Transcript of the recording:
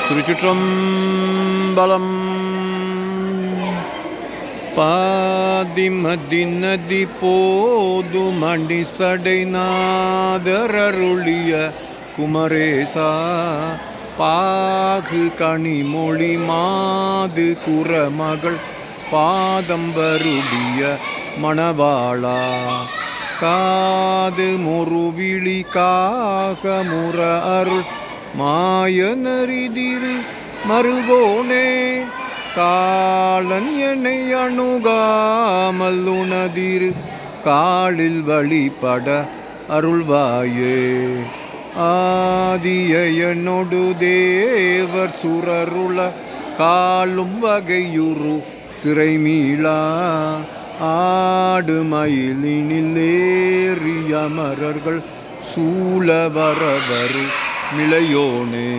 திருச்சிற்றம்பலம். பாதிமதி நதி போது மணி சடை நாதரருளிய குமரேசா, பாகு கனிமொழி மாது குறமகள் பாதம்பருடைய மணவாளா, காது முருவிழி காக முற அருள் மாயனரிதிரு மருகோனே, காலன் என்னை அணுகாமல் உனதிரு காலில் வழிபட அருள்வாயே. ஆதியனொடு தேவர் சுரருள காலும் வகையுறு சிறை மீளா, ஆடு மயிலினில் ஏறி அமரர்கள் சூழ வரவரு மிளையோனே.